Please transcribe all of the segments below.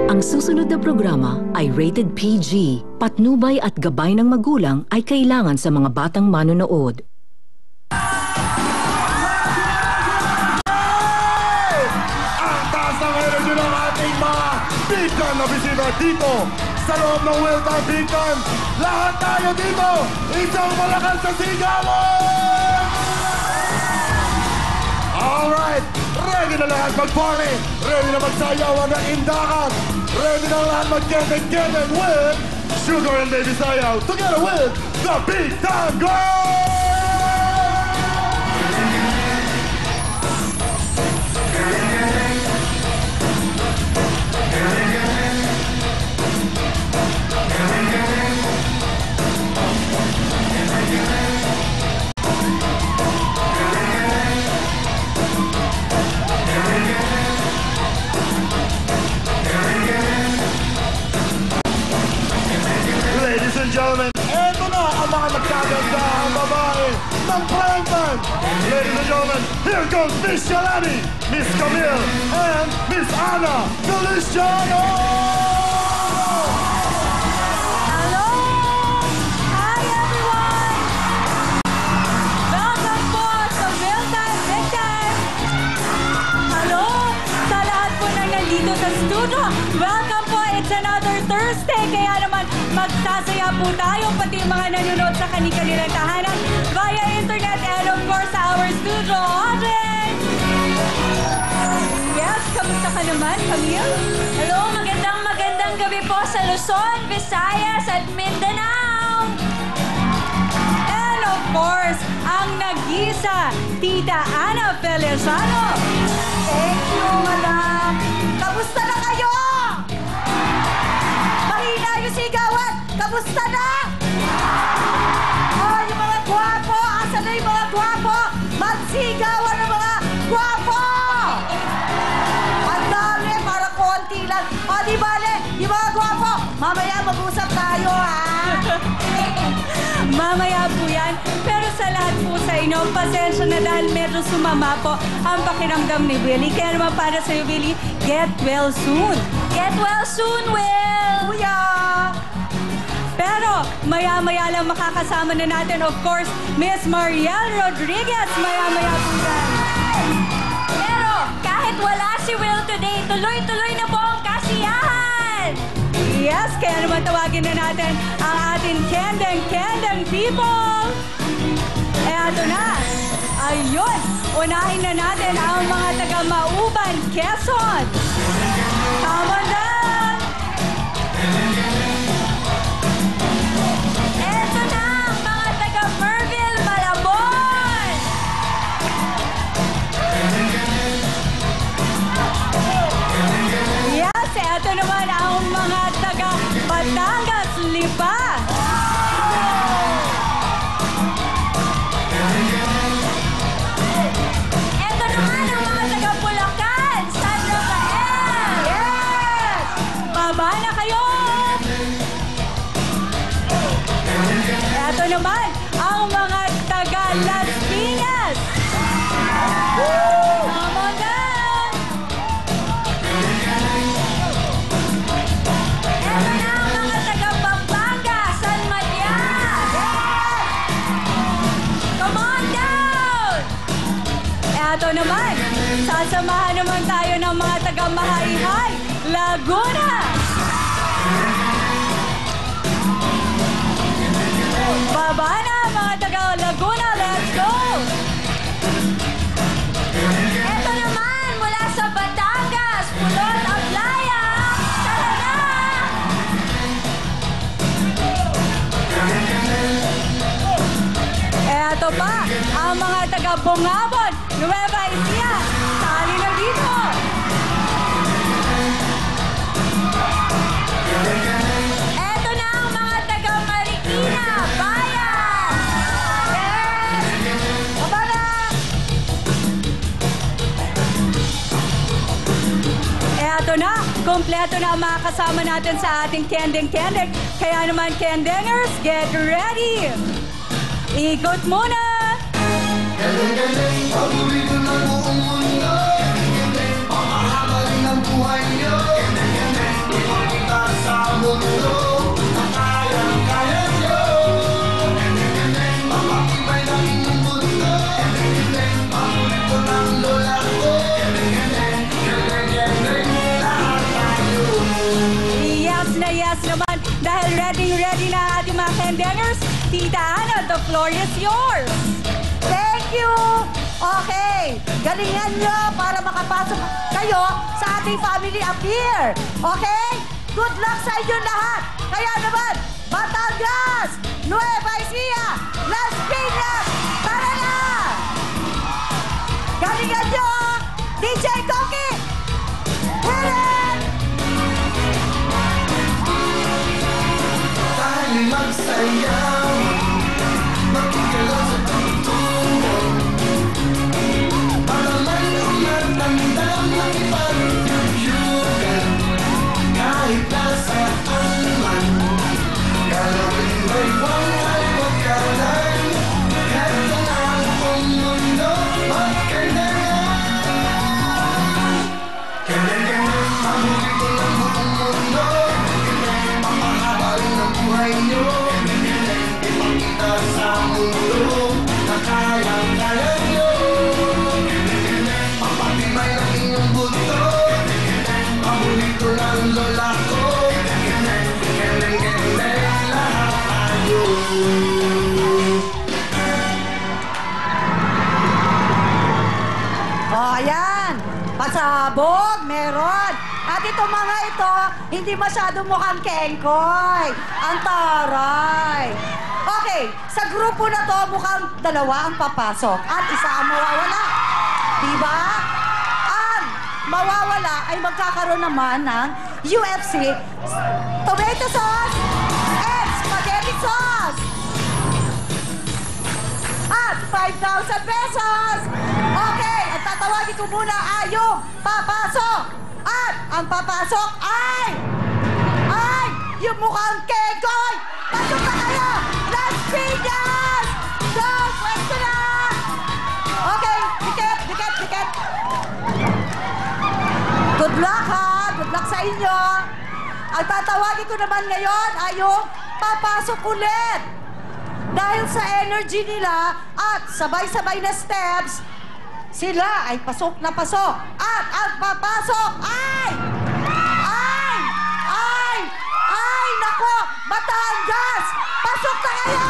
Ang susunod na programa ay rated PG. Patnubay at gabay ng magulang ay kailangan sa mga batang manonood. Ang taas ng energy ng ating mga Beacon na bisita dito sa loob ng Wilton Beacon. Lahat tayo dito, isang malakas na sigawan! Alright, ready na lahat mag-party, ready na magsayawan ng indakan, ready na lahat mag-getting with Sugar and Baby Sayaw together with the Big Time Girls! Ladies and gentlemen, eto na ang mga magkagandahang babae ng prime time. Ladies and gentlemen, here goes Miss Shalani, Miss Camille, and Miss Anna Feliciano! Hello! Hi everyone! Welcome po sa Wilton Big Time! Hello sa lahat po na nandito sa studio. Welcome po, it's another Thursday. Kaya naman magsasaya po tayo, pati yung mga nanonood sa kanilang tahanan via internet and of course our studio audience. Yes, kamusta ka naman, Camille? Hello, magandang gabi po sa Luzon, Visayas at Mindanao. And of course, ang nag-isa, Tita Anna Feliciano. Thank you, madam. Kamusta na kayo? Mahina yung sigawan. Kamusta na? Oh, yung mga gwapo. Asan na yung mga gwapo? Magsigawan ng mga gwapo! Ang dami, para konti lang. O, di bale, yung mga gwapo. Mamaya mag-usap tayo, ha? Mamaya po yan. Pero sa lahat po sa inyo, pasensya na dahil medyo sumama po ang pakiramdam ni Willie. Kaya naman para sa'yo, Willie, get well soon. Get well soon, Will! Kuya! Pero maya-maya lang makakasama na natin, of course, Miss Mariel Rodriguez. Maya-maya po yan. Pero kahit wala si Will today, tuloy-tuloy na po ang kasiyahan! Yes, kaya naman tawagin na natin ang ating kendeng people. Eto na. Ayun, unahin na natin ang mga taga-Mauban, Quezon. Come on down. Eto na ang mga taga-Merville, Malabon! Yes, eto naman ang mga taga-Batangas, Lipa. Eto naman ang mga taga-Bulacan, San Rafael! Yes! Baba na kayo! Eto naman ang mga taga-Las Piñas. Come on down! Eto na ang mga taga-Pampanga, San Matias! Come on down! Eto naman, sasamahan naman tayo ng mga taga-Mahayhay, Laguna. Baba na mga taga-Laguna, let's go! Eto naman mula sa Batangas, Pulon, Aglaya! Tara na! Eto pa, ang mga taga-Bungabon, Nueva Ecija, tali na dito! Eto na ang mga taga-Marikina, Bayan! Yes! Baba na! Eto na, kompleto na ang mga kasama natin sa ating kendeng-kendeng. Kaya naman, kendengers, get ready! Ikot muna! Galing-galing, paborito ng buong mundo. Pamahaba rin ang buhay niyo. na yes naman dahil ready na ang ating mga Kendengers. Tita Ana, the floor is yours. Thank you! Okay, galingan nyo para makapasok kayo sa ating family appear. Okay? Good luck sa inyo lahat. Kaya naman, Batangas, Nueva Ecija, Las Piñas, tara na! Galingan nyo, DJ Koki! Hit it! Tayo magsayaw, magigalaw sa tugtungan. Para may umatandang nakipag-yugan. Kahit nasaan man, galawin may buhay magkalan. Heto na ang mundo, magkandangan. Kandangan, mahuli ko ng buong mundo. Mamahaba rin ang buhay nyo. Ipakita sa mundo na kaya-kaya nyo. Papatibay ng inyong buto. Mahuli ko ng lola ko. Gandang-gandang lahat tayo. O, ayan. Pasabog, meron. At itong mga ito, hindi masyadong mukhang kengkoy. Ang taray. Okay, sa grupo na to, mukhang dalawa ang papasok. At isa ang mawawala. Diba? Ang mawawala ay magkakaroon naman ng UFC tomato sauce and spaghetti sauce. At 5,000 pesos. Okay, at tatawagin ko muna ay yung papasok. At ang papasok ay yung mukhang kegoy. Pasok na kayo! Las Piñas! Go! Pwesto na! Okay, dikit. Good luck ha! Good luck sa inyo! Ang tatawagin ko naman ngayon ay yung papasok ulit. Dahil sa energy nila at sabay-sabay na steps, sila ay pasok na pasok. At ang papasok ay, nako, Batangas! Pasok na kayo!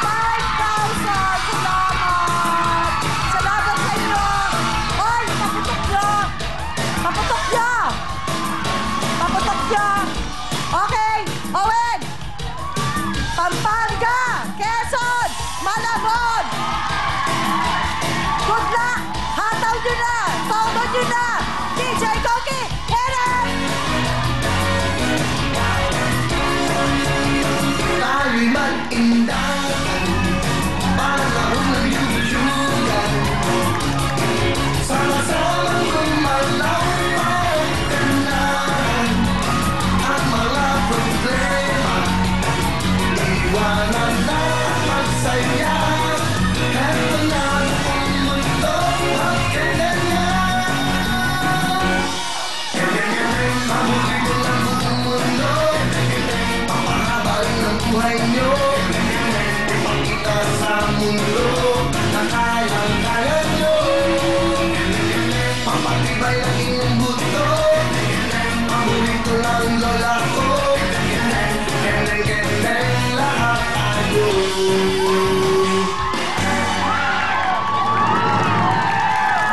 5,000! Salamat! Salamat sa inyo! Oy, paputok nyo! Okay, Owen! Pampanga! Quezon! Malabon! Good luck! Hataw nyo na! Todo nyo na! DJ Koki! Hit it! Tayo'y mag-indahan, panahon ng yuyugan. Sama-samang kumalaw pagkanahan ang mga problema. Iwanan na magsaya. Heto na ang mundo, magkandangan. Ganyan-ganyan, mahuli ko ng buong mundo. Papahaba rin ang buhay nyo. Ipakita sa mundo na kayang-kaya nyo. Papatibay ang inyong buto. Mahuli ko ng lola ko. Gandang-gandang lahat tayo.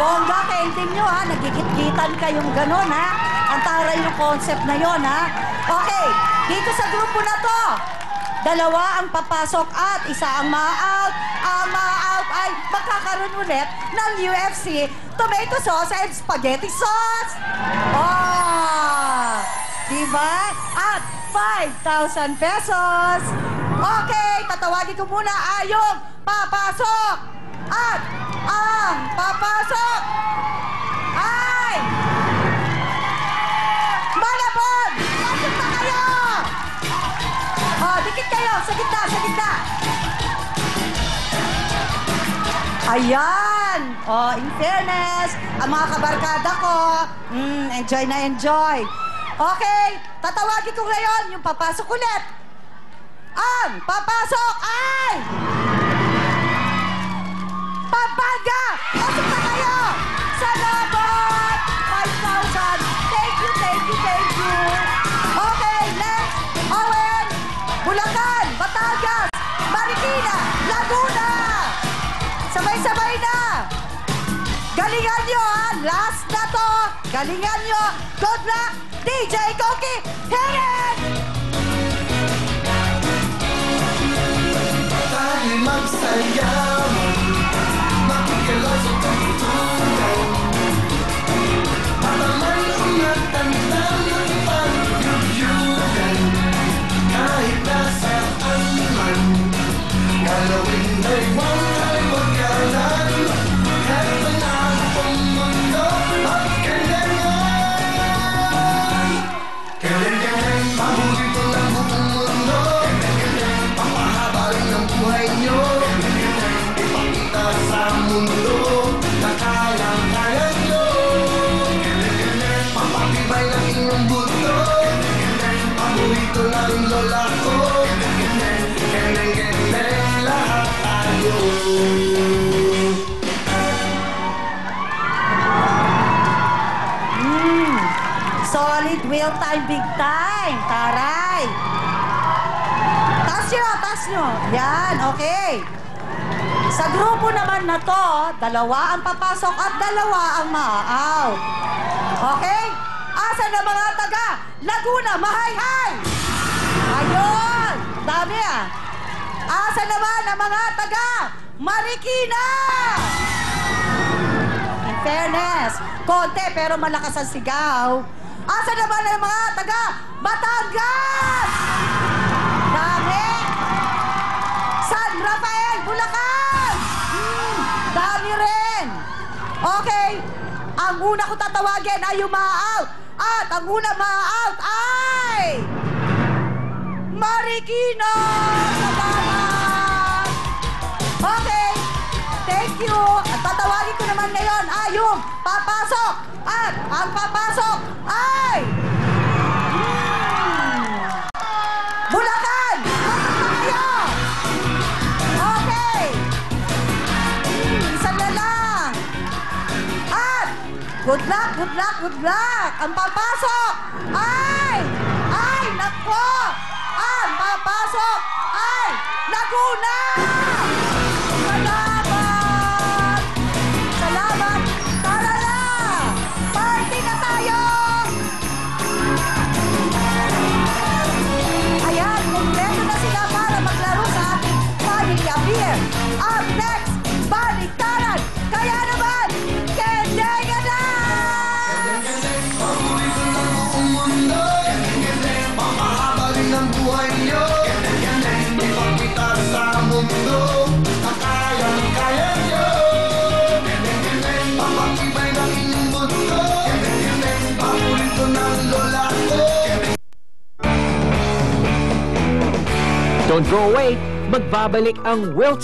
Bongga, kaintin nyo ha. Nagkikit-kitan kayong ganun ha. Ang taray yung concept na yon ha. Okay, dito sa grupo na to, dalawa ang papasok at isa ang ma-out. Ang ma-out ay magkakaroon ulit ng UFC tomato sauce and spaghetti sauce. Oh! Diba? At 5,000 pesos. Okay, tatawagin ko muna ay yung papasok. At ang papasok ay Malabon! Pasok na kayo! Oh, dikit kayo! Sa gitna! Ayan! Oh, in fairness, ang mga kabarkada ko, enjoy na enjoy. Okay, tatawagin ko ngayon yung papasok ulit. Ang papasok ay Pampanga! Pasok na kayo! Salamat! 5,000! Thank you! Galingan nyo, ha? Last na to. Galingan nyo. Good luck, DJ Koki. Hit it! Tayo magsayawan, makikilala sa pagtutunan. Matamay umatanda ng pag-yugyugan. Kahit nasaan man, galawin ay huwag kalan. Heaven ang mundo at kailangan. Kailangan, paborito ng buong mundo. Papahaba rin ang buhay nyo. Ipakita sa mundo na kayang-kaya nyo. Papatibay ng inyong buto. Paborito ng lola ko. Kailangan lahat tayo. Solid wheel time, big time. Taray. Taas nyo. Yan, okay. Sa grupo naman na to, 2 ang papasok at 2 ang ma-out. Okay? Asa na mga taga Laguna, mahay-hay! Ayun! Dami ah. Asa naman ang mga taga Marikina! In fairness, konti pero malakas ang sigaw. Asa naman ang mga taga Batangas? Dami! San Rafael, Bulacan! Dami rin! Okay, ang una ko tatawagin ay yung ma-out. At ang una ma-out ay... Marikina! Salamat! Okay, thank you. At tatawagin ko naman ngayon ay yung papasok. At ang papasok ay... Bulacan! Kayo! Okay! Isa na lang. At good luck, good luck, good luck! Ang papasok ay... Nako! Ang papasok ay Laguna! Salamat! Salamat! Tara na! Party na tayo! Ayan, kompleto na sila para maglaro sa ating Pamilya Beer. Up next, baliktaran! Kaya naman, kendenga na! Paborito ng buong mundo. Papahaba rin ang buhay nyo. Ipakita sa mundo na kayang-kaya nyo. Papatibay ng inyong buto. Paborito ng lola ko. Don't go away, magbabalik ang Will